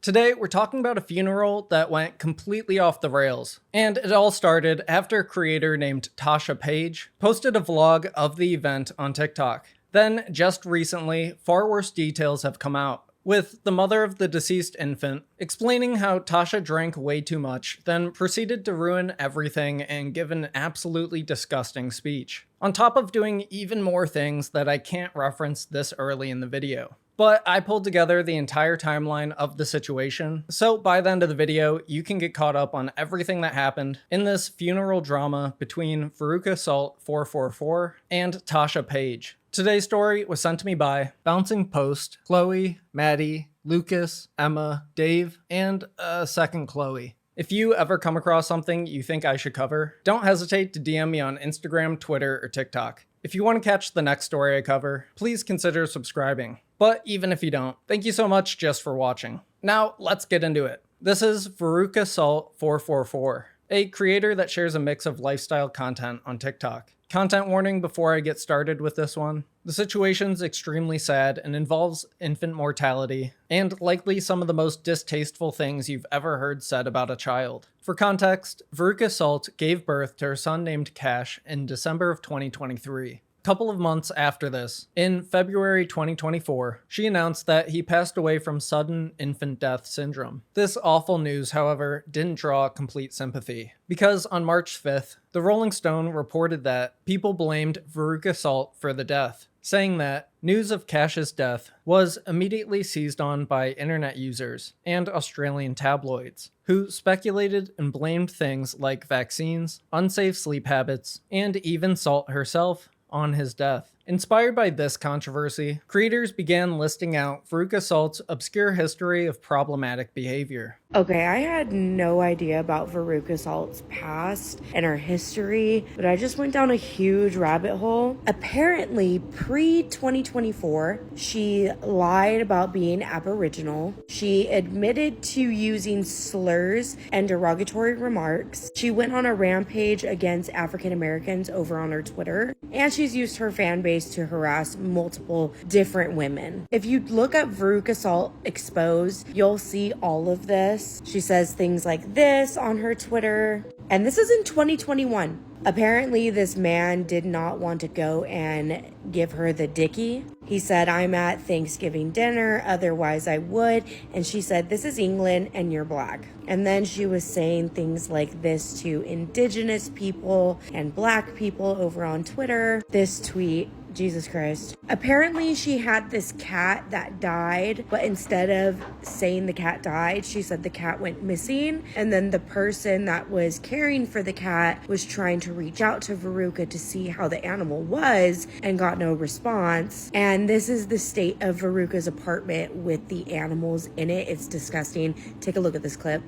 Today, we're talking about a funeral that went completely off the rails. And it all started after a creator named Tasha Page posted a vlog of the event on TikTok. Then, just recently, far worse details have come out, with the mother of the deceased infant explaining how Tasha drank way too much, then proceeded to ruin everything and give an absolutely disgusting speech. On top of doing even more things that I can't reference this early in the video. But I pulled together the entire timeline of the situation, so by the end of the video, you can get caught up on everything that happened in this funeral drama between VerucaSalt444 and Tasha Page. Today's story was sent to me by Bouncing Post, Chloe, Maddie, Lucas, Emma, Dave, and a second Chloe. If you ever come across something you think I should cover, don't hesitate to DM me on Instagram, Twitter, or TikTok. If you want to catch the next story I cover, please consider subscribing. But even if you don't, thank you so much just for watching. Now, let's get into it. This is VerucaSalt444, a creator that shares a mix of lifestyle content on TikTok. Content warning before I get started with this one. The situation's extremely sad and involves infant mortality, and likely some of the most distasteful things you've ever heard said about a child. For context, Veruca Salt gave birth to her son named Cash in December of 2023. Couple of months after this, in February 2024, she announced that he passed away from sudden infant death syndrome. This awful news, however, didn't draw complete sympathy, because on March 5th, the Rolling Stone reported that people blamed Veruca Salt for the death, saying that news of Cash's death was immediately seized on by internet users and Australian tabloids, who speculated and blamed things like vaccines, unsafe sleep habits, and even Salt herself on his death. Inspired by this controversy, creators began listing out Veruca Salt's obscure history of problematic behavior. Okay, I had no idea about Veruca Salt's past and her history, but I just went down a huge rabbit hole. Apparently, pre-2024, she lied about being Aboriginal. She admitted to using slurs and derogatory remarks. She went on a rampage against African Americans over on her Twitter, and she's used her fan base to harass multiple different women. If you look up Veruca Salt exposed, you'll see all of this. She says things like this on her Twitter, and this is in 2021. Apparently, this man did not want to go and give her the dickie. He said, "I'm at Thanksgiving dinner, otherwise I would." And she said, "This is England and you're black." And then she was saying things like this to indigenous people and black people over on Twitter. This tweet, Jesus Christ. Apparently she had this cat that died, but instead of saying the cat died, she said the cat went missing. And then the person that was caring for the cat was trying to reach out to Veruca to see how the animal was and got no response. And this is the state of Veruca's apartment with the animals in it. It's disgusting. Take a look at this clip.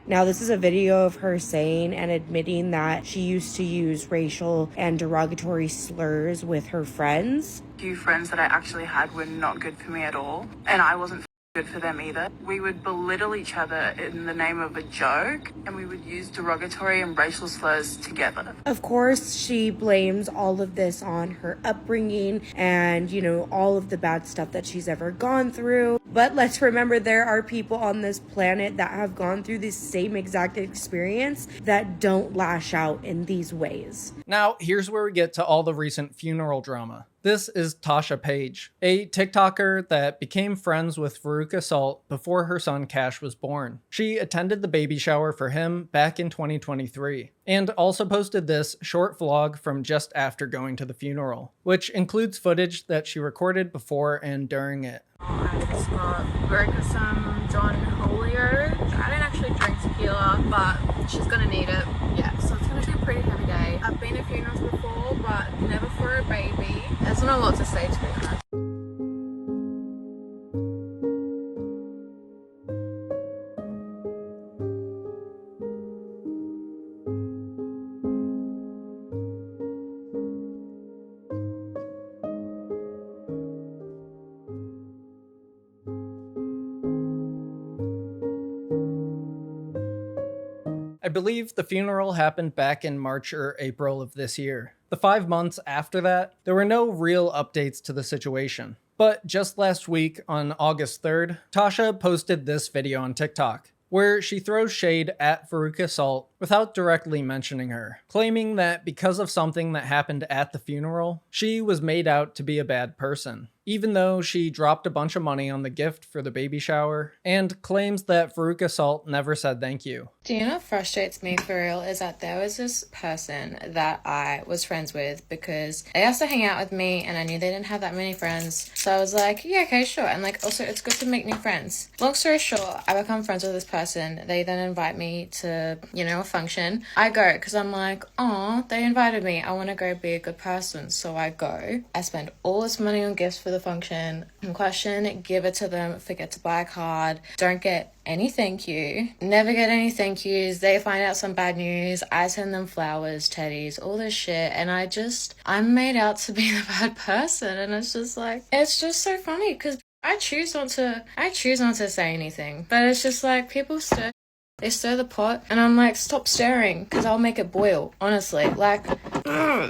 Now, this is a video of her saying and admitting that she used to use racial and derogatory slurs with her friends. A few friends that I actually had were not good for me at all, and I wasn't good for them either. We would belittle each other in the name of a joke, and we would use derogatory and racial slurs together. Of course, she blames all of this on her upbringing and, all of the bad stuff that she's ever gone through. But let's remember, there are people on this planet that have gone through this same exact experience that don't lash out in these ways. Now, here's where we get to all the recent funeral drama. This is Tasha Page, a TikToker that became friends with Veruca Salt before her son Cash was born. She attended the baby shower for him back in 2023, and also posted this short vlog from just after going to the funeral, which includes footage that she recorded before and during it. I just got Veruca some John Holio. I don't actually drink tequila, but she's gonna need it. Yeah, so it's gonna be a pretty heavy day. I've been to funerals before, but never for a baby. There's not a lot to say, to be honest. I believe the funeral happened back in March or April of this year. The 5 months after that, there were no real updates to the situation. But just last week, on August 3rd, Tasha posted this video on TikTok, where she throws shade at VerucaSalt without directly mentioning her, claiming that because of something that happened at the funeral, she was made out to be a bad person, even though she dropped a bunch of money on the gift for the baby shower, and claims that VerucaSalt never said thank you. Do you know what frustrates me for real is that there was this person that I was friends with because they asked to hang out with me and I knew they didn't have that many friends. So I was like, yeah, okay, sure. And like, also it's good to make new friends. Long story short, I become friends with this person. They then invite me to, a function. I go because I'm like, oh, they invited me. I want to go be a good person. So I go. I spend all this money on gifts for the function in question, give it to them, forget to buy a card, don't get any thank you, never get any thank yous. They find out some bad news, I send them flowers, teddies, all this shit, and I'm made out to be the bad person. And it's just so funny because I choose not to say anything, but it's just like people they stir the pot and I'm like, stop stirring because I'll make it boil, honestly.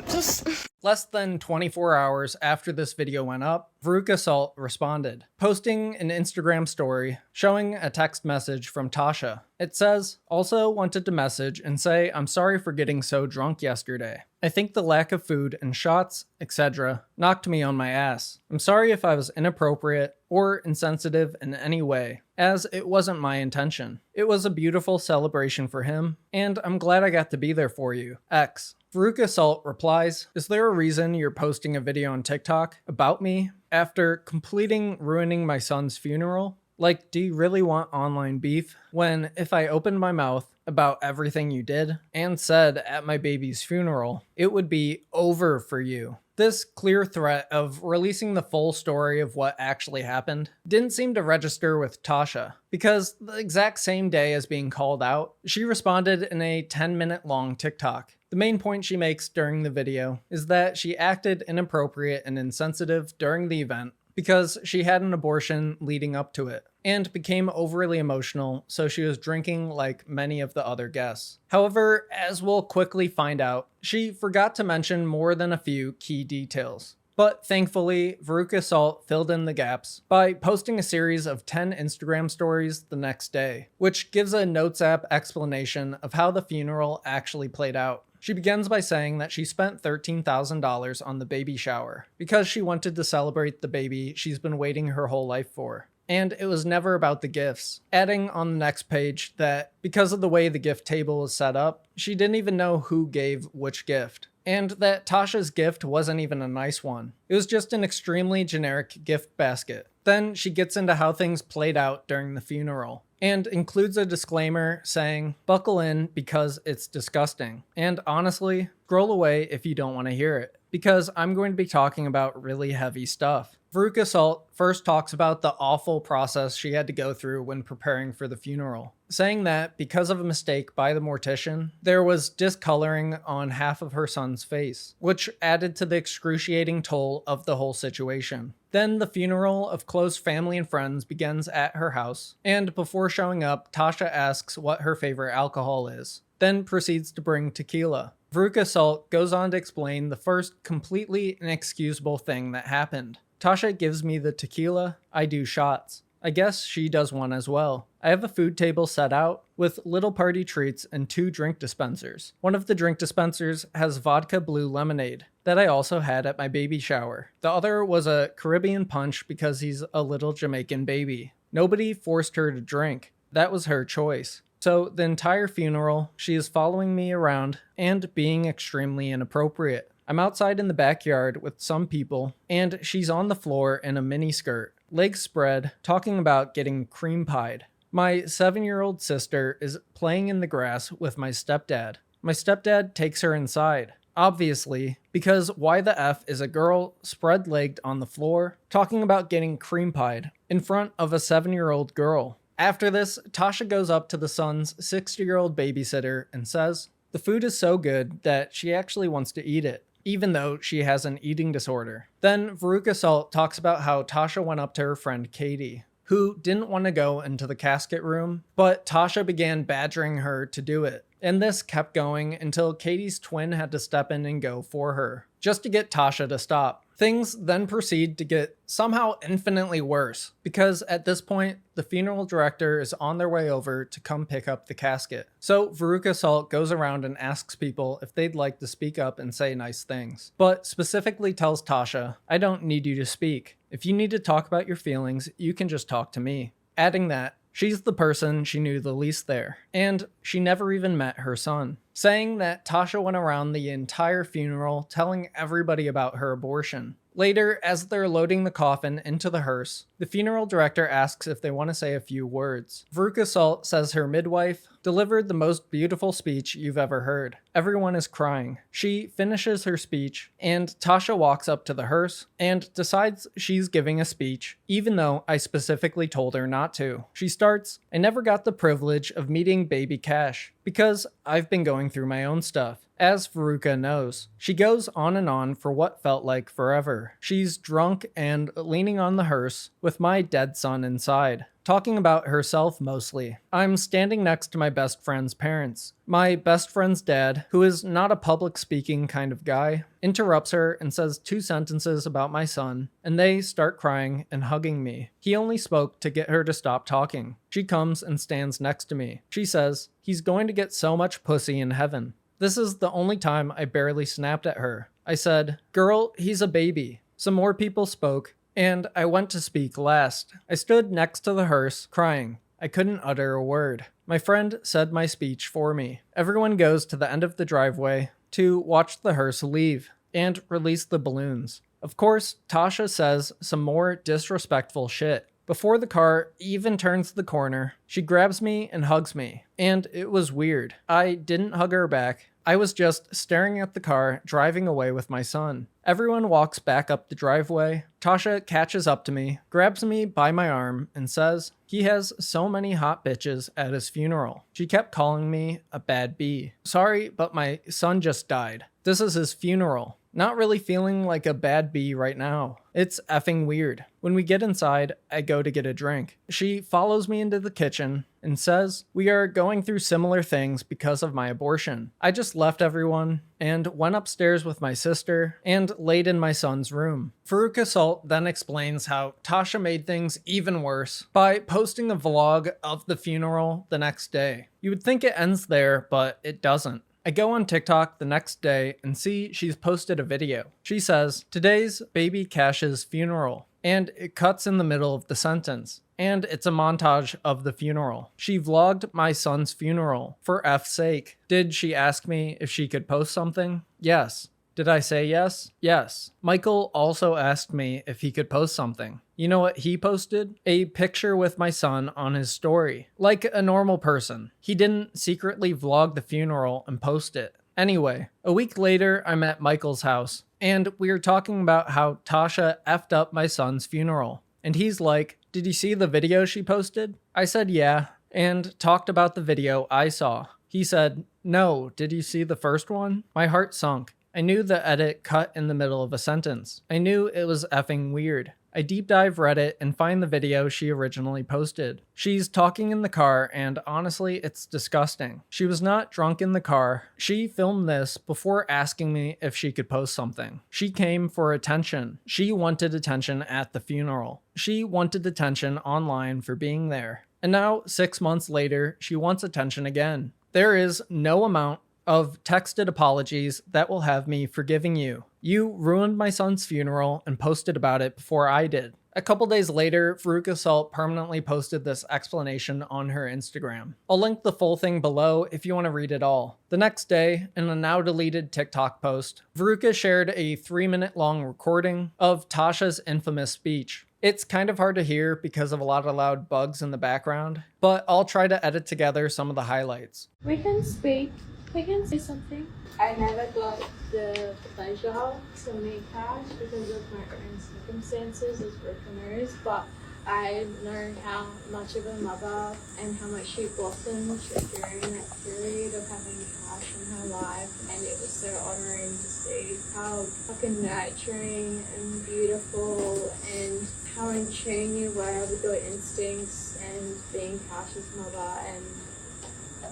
Just Less than 24 hours after this video went up, VerucaSalt responded, posting an Instagram story showing a text message from Tasha. It says, also wanted to message and say I'm sorry for getting so drunk yesterday. I think the lack of food and shots, etc., knocked me on my ass. I'm sorry if I was inappropriate or insensitive in any way, as it wasn't my intention. It was a beautiful celebration for him, and I'm glad I got to be there for you. X. VerucaSalt replies, is there a reason you're posting a video on TikTok about me after completing ruining my son's funeral? Like, do you really want online beef? When if I opened my mouth about everything you did and said at my baby's funeral, it would be over for you. This clear threat of releasing the full story of what actually happened didn't seem to register with Tasha, because the exact same day as being called out, she responded in a 10-minute long TikTok. The main point she makes during the video is that she acted inappropriate and insensitive during the event because she had an abortion leading up to it, and became overly emotional, so she was drinking like many of the other guests. However, as we'll quickly find out, she forgot to mention more than a few key details. But thankfully, VerucaSalt filled in the gaps by posting a series of 10 Instagram stories the next day, which gives a Notes app explanation of how the funeral actually played out. She begins by saying that she spent $13,000 on the baby shower because she wanted to celebrate the baby she's been waiting her whole life for. And it was never about the gifts, adding on the next page that because of the way the gift table was set up, she didn't even know who gave which gift. And that Tasha's gift wasn't even a nice one. It was just an extremely generic gift basket. Then she gets into how things played out during the funeral, and includes a disclaimer saying, buckle in because it's disgusting. And honestly, scroll away if you don't want to hear it, because I'm going to be talking about really heavy stuff. VerucaSalt first talks about the awful process she had to go through when preparing for the funeral, saying that because of a mistake by the mortician, there was discoloring on half of her son's face, which added to the excruciating toll of the whole situation. Then the funeral of close family and friends begins at her house, and before showing up, Tasha asks what her favorite alcohol is, then proceeds to bring tequila. VerucaSalt goes on to explain the first completely inexcusable thing that happened. Tasha gives me the tequila, I do shots. I guess she does one as well. I have a food table set out with little party treats and 2 drink dispensers. One of the drink dispensers has vodka blue lemonade that I also had at my baby shower. The other was a Caribbean punch because he's a little Jamaican baby. Nobody forced her to drink. That was her choice. So the entire funeral, she is following me around and being extremely inappropriate. I'm outside in the backyard with some people, and she's on the floor in a mini skirt, legs spread, talking about getting cream pied. My 7-year-old sister is playing in the grass with my stepdad. My stepdad takes her inside, obviously, because why the F is a girl spread-legged on the floor, talking about getting cream pied in front of a 7-year-old girl. After this, Tasha goes up to the son's 60-year-old babysitter and says, the food is so good that she actually wants to eat it, even though she has an eating disorder. Then VerucaSalt talks about how Tasha went up to her friend Katie, who didn't want to go into the casket room, but Tasha began badgering her to do it. And this kept going until Katie's twin had to step in and go for her, just to get Tasha to stop. Things then proceed to get somehow infinitely worse, because at this point, the funeral director is on their way over to come pick up the casket. So VerucaSalt goes around and asks people if they'd like to speak up and say nice things, but specifically tells Tasha, "I don't need you to speak. If you need to talk about your feelings, you can just talk to me." Adding that, she's the person she knew the least there, and she never even met her son. Saying that Tasha went around the entire funeral telling everybody about her abortion. Later, as they're loading the coffin into the hearse, the funeral director asks if they want to say a few words. VerucaSalt says her midwife delivered the most beautiful speech you've ever heard. Everyone is crying. She finishes her speech, and Tasha walks up to the hearse and decides she's giving a speech, even though I specifically told her not to. She starts, "I never got the privilege of meeting baby Cash, because I've been going through my own stuff, as Veruca knows." She goes on for what felt like forever. She's drunk and leaning on the hearse with my dead son inside, talking about herself mostly. I'm standing next to my best friend's parents. My best friend's dad, who is not a public speaking kind of guy, interrupts her and says 2 sentences about my son, and they start crying and hugging me. He only spoke to get her to stop talking. She comes and stands next to me. She says, "He's going to get so much pussy in heaven." This is the only time I barely snapped at her. I said, "Girl, he's a baby." Some more people spoke, and I went to speak last. I stood next to the hearse, crying. I couldn't utter a word. My friend said my speech for me. Everyone goes to the end of the driveway to watch the hearse leave and release the balloons. Of course, Tasha says some more disrespectful shit. Before the car even turns the corner, she grabs me and hugs me. And it was weird. I didn't hug her back. I was just staring at the car, driving away with my son. Everyone walks back up the driveway. Tasha catches up to me, grabs me by my arm, and says, "He has so many hot bitches at his funeral." She kept calling me a bad bee. Sorry, but my son just died. This is his funeral. Not really feeling like a bad bee right now. It's effing weird. When we get inside, I go to get a drink. She follows me into the kitchen and says, "We are going through similar things because of my abortion." I just left everyone and went upstairs with my sister and laid in my son's room. VerucaSalt then explains how Tasha made things even worse by posting a vlog of the funeral the next day. You would think it ends there, but it doesn't. I go on TikTok the next day and see she's posted a video. She says, "Today's baby Cash's funeral," and it cuts in the middle of the sentence. And it's a montage of the funeral. She vlogged my son's funeral, for F's sake. Did she ask me if she could post something? Yes. Did I say yes? Yes. Michael also asked me if he could post something. You know what he posted? A picture with my son on his story. Like a normal person. He didn't secretly vlog the funeral and post it. Anyway, a week later, I'm at Michael's house, and we were talking about how Tasha effed up my son's funeral. And he's like, "Did you see the video she posted?" I said yeah, and talked about the video I saw. He said, "No, did you see the first one?" My heart sunk. I knew the edit cut in the middle of a sentence. I knew it was effing weird. I deep dive Reddit and find the video she originally posted. She's talking in the car, and honestly, it's disgusting. She was not drunk in the car. She filmed this before asking me if she could post something. She came for attention. She wanted attention at the funeral. She wanted attention online for being there. And now, 6 months later, she wants attention again. There is no amount of texted apologies that will have me forgiving you. You ruined my son's funeral and posted about it before I did. A couple days later, VerucaSalt permanently posted this explanation on her Instagram. I'll link the full thing below if you want to read it all. The next day, in a now deleted TikTok post, Veruca shared a 3-minute long recording of Tasha's infamous speech. It's kind of hard to hear because of a lot of loud bugs in the background, but I'll try to edit together some of the highlights. We can speak. We can say something. I never got the pleasure to meet Cash because of my own circumstances, as Veruca knows, but I know how much of a mother and how much she blossomed during that period of having Cash in her life, and it was so honouring to see how fucking nurturing and beautiful and how in tune you were with your instincts and being Cash's mother, and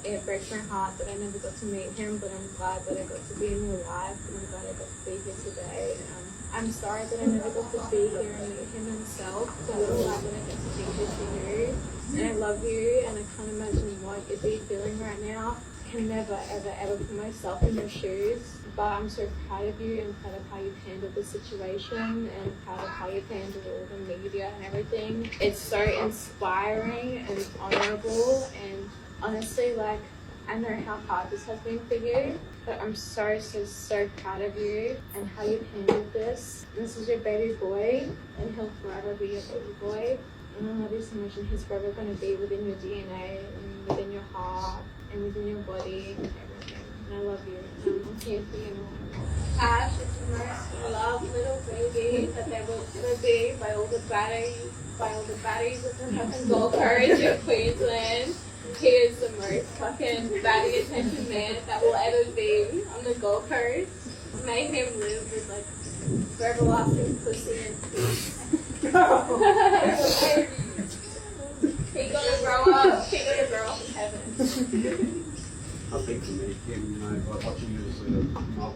it breaks my heart that I never got to meet him, but I'm glad that I got to be in your life, and I'm glad I got to be here today. I'm sorry that I never got to be here and meet him himself, but I'm glad that I get to be here for you. And I love you, and I can't imagine what you'd be feeling right now. I can never, ever, ever put myself in your shoes, but I'm so proud of you and proud of how you've handled the situation and proud of how you've handled all the media and everything. It's so inspiring and honorable, and honestly, like, I know how hard this has been for you, but I'm so proud of you and how you've handled this. This is your baby boy, and he'll forever be your baby boy. And I love you so much, and he's forever going to be within your DNA and within your heart and within your body and everything. And I love you, and I'm here for you. Ash is the most loved little baby that there will ever be by all the baddies of the fucking Gold Coast in Queensland. He is the most fucking baddie attention man that will ever be on the Gold Coast. May him live with like forever lasting pussy and peace. He gonna grow up. He gonna grow up in heaven. I think for me, him, by watching you as a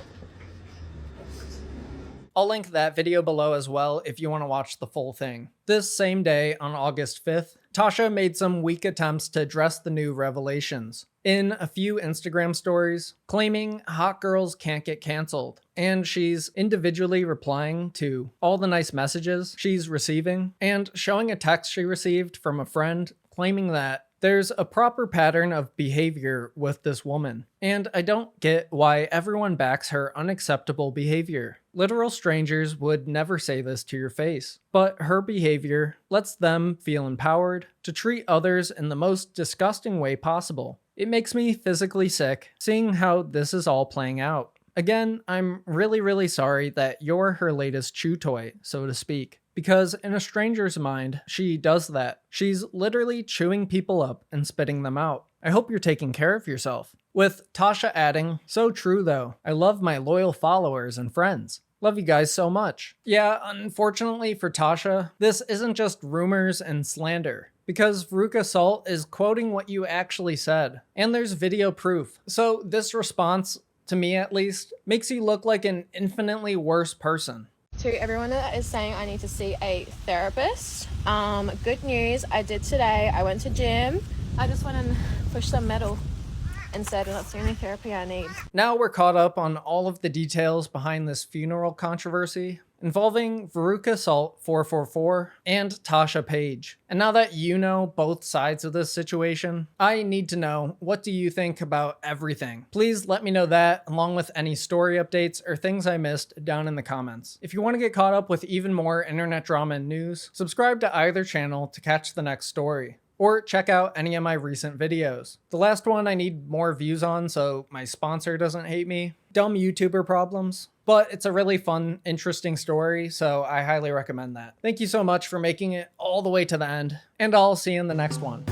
I'll link that video below as well if you want to watch the full thing. This same day, on August 5th, Tasha made some weak attempts to address the new revelations in a few Instagram stories, claiming hot girls can't get canceled. And she's individually replying to all the nice messages she's receiving and showing a text she received from a friend claiming that there's a proper pattern of behavior with this woman, and I don't get why everyone backs her unacceptable behavior. Literal strangers would never say this to your face, but her behavior lets them feel empowered to treat others in the most disgusting way possible. It makes me physically sick seeing how this is all playing out. Again, I'm really sorry that you're her latest chew toy, so to speak. Because in a stranger's mind, she does that. She's literally chewing people up and spitting them out. I hope you're taking care of yourself. With Tasha adding, so true though, I love my loyal followers and friends. Love you guys so much. Yeah, unfortunately for Tasha, this isn't just rumors and slander, because VerucaSalt is quoting what you actually said, and there's video proof. So this response, to me at least, makes you look like an infinitely worse person. To everyone that is saying I need to see a therapist, good news, I did today. I went to gym. I just went and pushed some metal instead, and that's the only therapy I need. Now we're caught up on all of the details behind this funeral controversy involving VerucaSalt444 and Tasha Page. And now that you know both sides of this situation, I need to know, what do you think about everything? Please let me know that, along with any story updates or things I missed, down in the comments. If you want to get caught up with even more internet drama and news, subscribe to either channel to catch the next story, or check out any of my recent videos. The last one I need more views on so my sponsor doesn't hate me. Dumb YouTuber problems. But it's a really fun, interesting story, so I highly recommend that. Thank you so much for making it all the way to the end, and I'll see you in the next one.